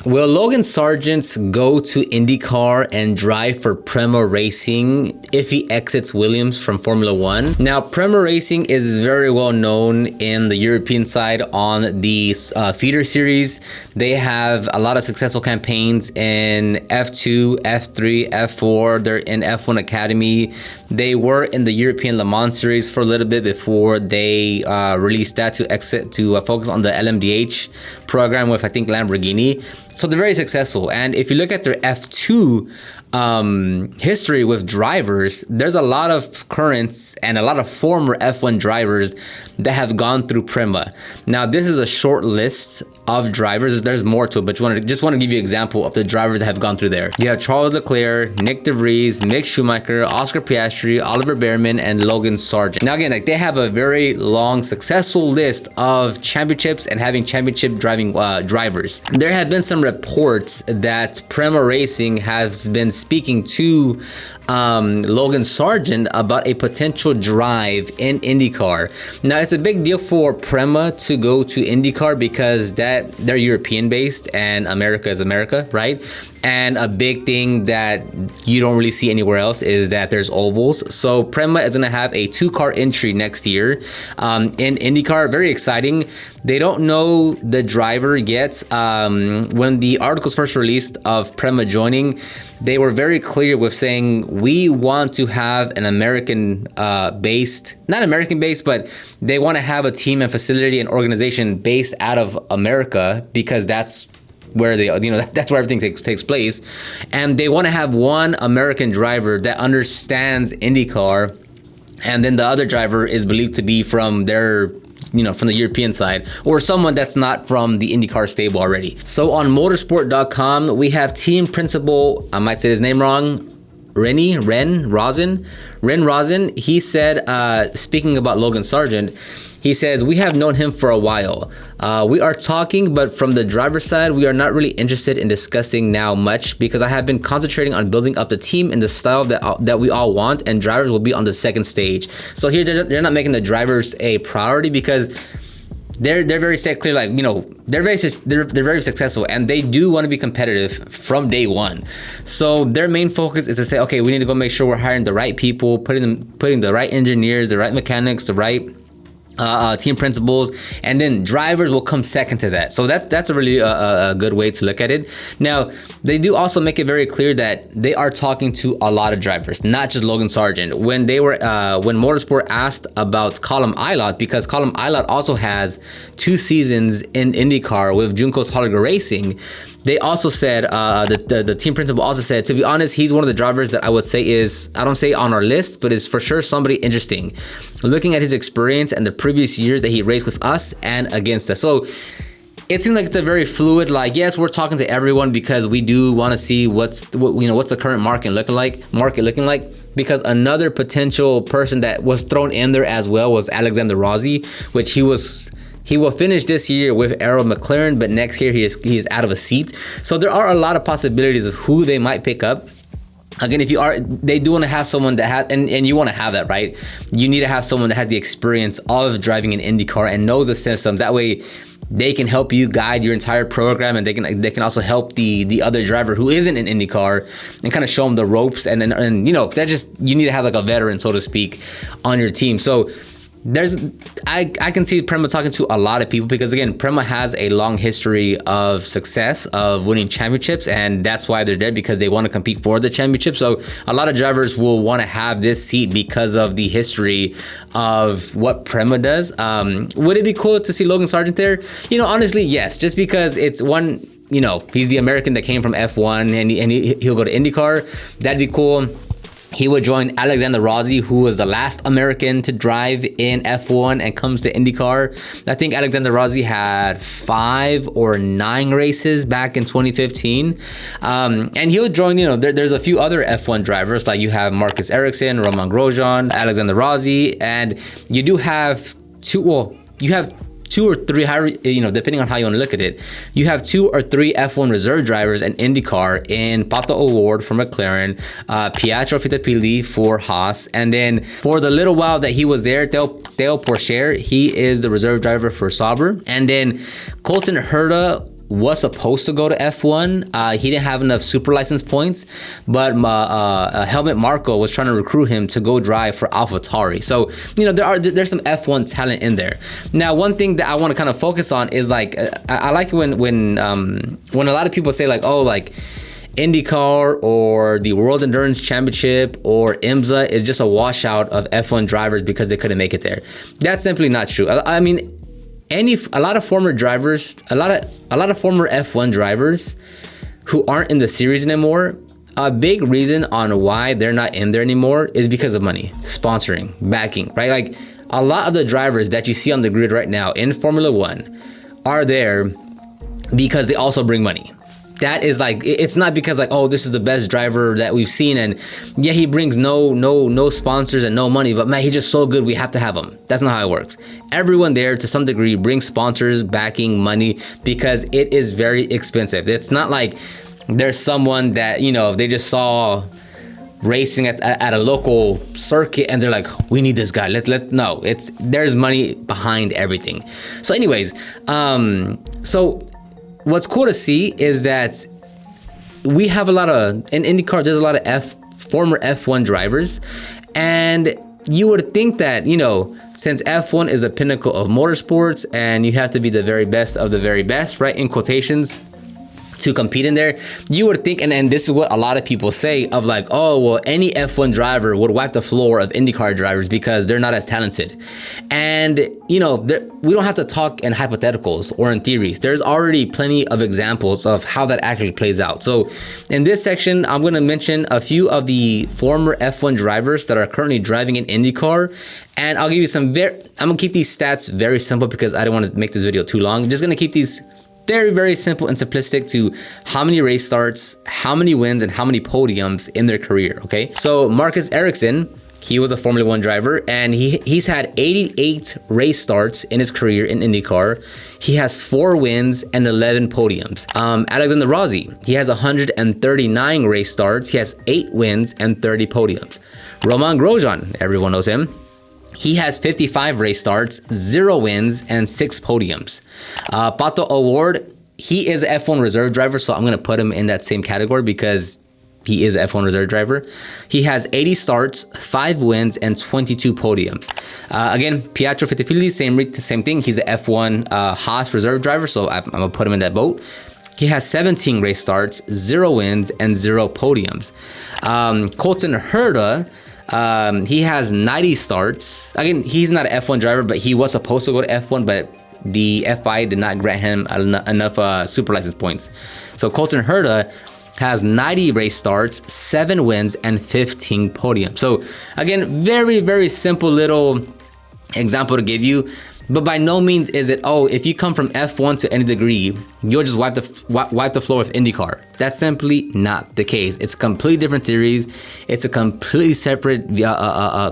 Will Logan Sargent go to IndyCar and drive for Prema Racing if he exits Williams from Formula One? Now, Prema Racing is very well known in the European side on the feeder series. They have a lot of successful campaigns in F2, F3, F4. They're in F1 Academy. They were in the European Le Mans series for a little bit before they released that to focus on the LMDH program with, I think, Lamborghini. So they're very successful. And if you look at their F2 history with drivers, there's a lot of currents and a lot of former F1 drivers that have gone through Prema. Now, this is a short list of drivers. There's more to it, but just want to give you an example of the drivers that have gone through there. You have Charles Leclerc, Nick DeVries, Mick Schumacher, Oscar Piastri, Oliver Bearman, and Logan Sargent. Now, again, they have a very long, successful list of championships and having championship driving drivers. There have been some reports that Prema Racing has been speaking to Logan Sargent about a potential drive in IndyCar. Now, it's a big deal for Prema to go to IndyCar because they're European based and America is America, right? And a big thing that you don't really see anywhere else is that there's ovals. So Prema is going to have a 2-car entry next year in IndyCar. Very exciting. They don't know the driver yet. When the articles first released of Prema joining, they were very clear with saying, we want to have an American based, not American based, but they want to have a team and facility and organization based out of America because that's where that's where everything takes place. And they want to have one American driver that understands IndyCar, and then the other driver is believed to be from from the European side, or someone that's not from the IndyCar stable already. So on motorsport.com, we have team principal, I might say his name wrong, Ren Rosen. He said, speaking about Logan Sargent, he says, we have known him for a while. We are talking, but from the driver's side, we are not really interested in discussing now much because I have been concentrating on building up the team in the style that we all want, and drivers will be on the second stage. So here, they're not making the drivers a priority because they're very set clear, like, they're very successful and they do want to be competitive from day one. So their main focus is to say, okay, we need to go make sure we're hiring the right people, putting the right engineers, the right mechanics, the right team principals, and then drivers will come second to that. So that's a really a good way to look at it. Now, they do also make it very clear that they are talking to a lot of drivers, not just Logan Sargent. When Motorsport asked about Colin Eilert, because Colin Eilert also has 2 seasons in IndyCar with Juncos Holliger Racing, they also said, the team principal also said, to be honest, he's one of the drivers that I would say is, I don't say on our list, but is for sure somebody interesting. Looking at his experience and the previous years that he raced with us and against us. So it seems like it's a very fluid, like, yes, we're talking to everyone because we do want to see what's the current market looking like. Because another potential person that was thrown in there as well was Alexander Rossi, which he will finish this year with Arrow McLaren, but next year he is out of a seat. So there are a lot of possibilities of who they might pick up. Again, they do want to have someone that has, and you want to have that, right? You need to have someone that has the experience of driving an IndyCar and knows the systems. That way, they can help you guide your entire program, and they can also help the other driver who isn't in IndyCar and kind of show them the ropes. And you need to have like a veteran, so to speak, on your team. So I can see Prema talking to a lot of people because, again, Prema has a long history of success, of winning championships, and that's why they're there, because they want to compete for the championship. So a lot of drivers will want to have this seat because of the history of what Prema does. Would it be cool to see Logan Sargent there? Honestly, yes, just because it's one, he's the American that came from F1 and he'll go to IndyCar. That'd be cool. He would join Alexander Rossi, who was the last American to drive in F1 and comes to IndyCar. I think Alexander Rossi had 5 or 9 races back in 2015. And he'll join, there's a few other F1 drivers, like you have Marcus Ericsson, Roman Grosjean, Alexander Rossi, and you do have 2 or 3, depending on how you want to look at it, you have 2 or 3 F1 reserve drivers in IndyCar in Pato O'Ward for McLaren, Pietro Fittipaldi for Haas, and then for the little while that he was there, Theo Pourchaire, he is the reserve driver for Sauber, and then Colton Herta was supposed to go to F1. He didn't have enough super license points, but Helmut Marko was trying to recruit him to go drive for AlphaTauri. So, there's some F1 talent in there. Now, one thing that I want to kind of focus on is like, I like when a lot of people say like, oh, like IndyCar or the World Endurance Championship or IMSA is just a washout of F1 drivers because they couldn't make it there. That's simply not true. I mean, a lot of former drivers, a lot of former F1 drivers who aren't in the series anymore, a big reason on why they're not in there anymore is because of money, sponsoring, backing, right? Like a lot of the drivers that you see on the grid right now in Formula One are there because they also bring money. That is like, it's not because like, oh, this is the best driver that we've seen, and yeah, he brings no sponsors and no money, but man, he's just so good, we have to have him. That's not how it works. Everyone there to some degree brings sponsors, backing, money, because it is very expensive. It's not like there's someone that, they just saw racing at a local circuit and they're like, we need this guy. No, there's money behind everything. So anyways, so what's cool to see is that we have in IndyCar, there's a lot of former F1 drivers, and you would think that, since F1 is the pinnacle of motorsports and you have to be the very best of the very best, right, in quotations, to compete in there, you would think, and this is what a lot of people say, of like, oh, well, any F1 driver would wipe the floor of IndyCar drivers because they're not as talented. And, we don't have to talk in hypotheticals or in theories. There's already plenty of examples of how that actually plays out. So in this section, I'm going to mention a few of the former F1 drivers that are currently driving in IndyCar. And I'll give you I'm going to keep these stats very simple because I don't want to make this video too long. I'm just going to keep these very, very simple and simplistic to how many race starts, how many wins, and how many podiums in their career, okay? So Marcus Ericsson, he was a Formula One driver, and he's had 88 race starts in his career in IndyCar. He has 4 wins and 11 podiums. Alexander Rossi, he has 139 race starts. He has 8 wins and 30 podiums. Romain Grosjean, everyone knows him. He has 55 race starts, 0 wins, and 6 podiums. Pato O'Ward, he is an F1 reserve driver, so I'm going to put him in that same category because he is an F1 reserve driver. He has 80 starts, 5 wins, and 22 podiums. Again, Pietro Fittipaldi, same thing. He's an F1 Haas reserve driver, so I'm going to put him in that boat. He has 17 race starts, 0 wins, and 0 podiums. Colton Herta, he has 90 starts. Again, he's not an F1 driver, but he was supposed to go to F1, but the FIA did not grant him enough super license points. So Colton Herta has 90 race starts, 7 wins, and 15 podiums. So again, very, very simple little example to give you. But by no means is it, oh, if you come from F1 to any degree, you'll just wipe the floor with IndyCar. That's simply not the case. It's a completely different series. It's a completely separate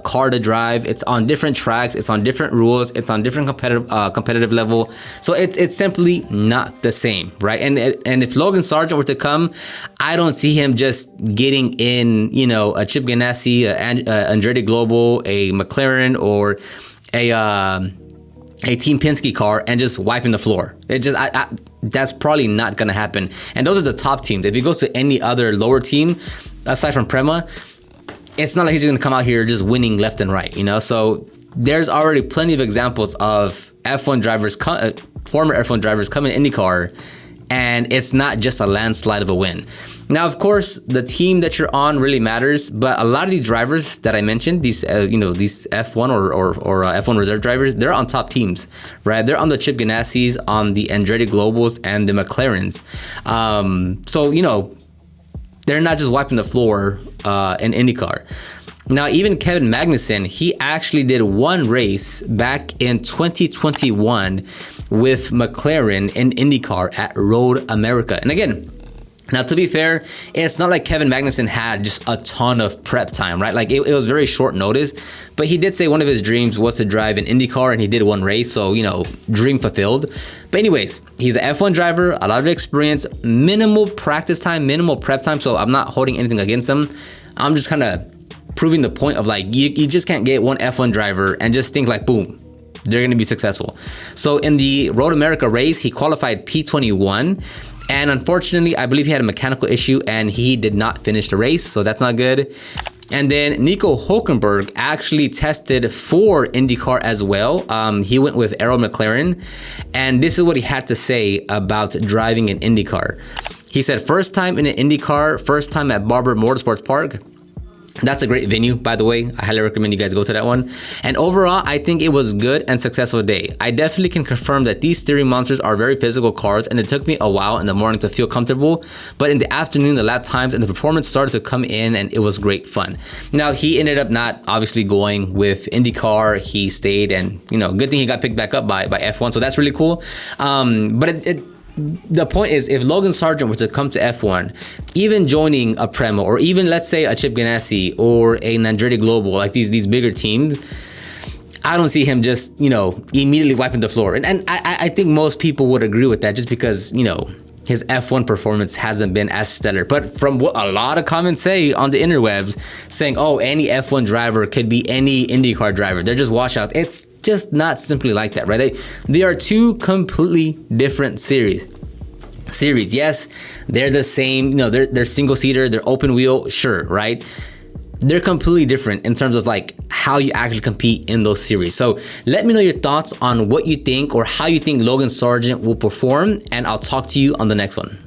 car to drive. It's on different tracks. It's on different rules. It's on different competitive level. So it's simply not the same, right? And if Logan Sargent were to come, I don't see him just getting in, a Chip Ganassi, Andretti Global, a McLaren, or a Team Penske car and just wiping the floor. That's probably not gonna happen. And those are the top teams. If he goes to any other lower team, aside from Prema, it's not like he's gonna come out here just winning left and right, So there's already plenty of examples of F1 drivers, former F1 drivers coming in IndyCar, and it's not just a landslide of a win. Now, of course, the team that you're on really matters, but a lot of these drivers that I mentioned, these F1 or F1 reserve drivers, they're on top teams, right? They're on the Chip Ganassis, on the Andretti Globals, and the McLarens. So, they're not just wiping the floor in IndyCar. Now, even Kevin Magnussen, he actually did one race back in 2021 with McLaren in IndyCar at Road America. And again, now to be fair, it's not like Kevin Magnussen had just a ton of prep time, right? Like it was very short notice, but he did say one of his dreams was to drive an IndyCar, and he did one race, so, dream fulfilled. But anyways, he's an F1 driver, a lot of experience, minimal practice time, minimal prep time, so I'm not holding anything against him. I'm just kind of proving the point of like, you just can't get one F1 driver and just think like, boom, they're going to be successful. So in the Road America race, he qualified P21. And unfortunately, I believe he had a mechanical issue and he did not finish the race. So that's not good. And then Nico Hulkenberg actually tested for IndyCar as well. He went with Arrow McLaren. And this is what he had to say about driving an IndyCar. He said, first time in an IndyCar, first time at Barber Motorsports Park. That's a great venue, by the way. I highly recommend you guys go to that one. And overall, I think it was good and successful day. I definitely can confirm that these Theory Monsters are very physical cars, and it took me a while in the morning to feel comfortable. But in the afternoon, the lap times and the performance started to come in, and it was great fun. Now, he ended up not obviously going with IndyCar. He stayed, and good thing he got picked back up by F1. So that's really cool. But the point is, if Logan Sargent were to come to F1, even joining a Prema, or even let's say a Chip Ganassi or a Nandretti Global, like these bigger teams, I don't see him just immediately wiping the floor. And I think most people would agree with that, just because his F1 performance hasn't been as stellar. But from what a lot of comments say on the interwebs, saying, oh, any F1 driver could be any IndyCar driver, they're just washouts. It's just not simply like that, right? They are two completely different series. Yes, they're the same, they're single seater, they're open wheel, sure, right? They're completely different in terms of like how you actually compete in those series. So let me know your thoughts on what you think or how you think Logan Sargent will perform, and I'll talk to you on the next one.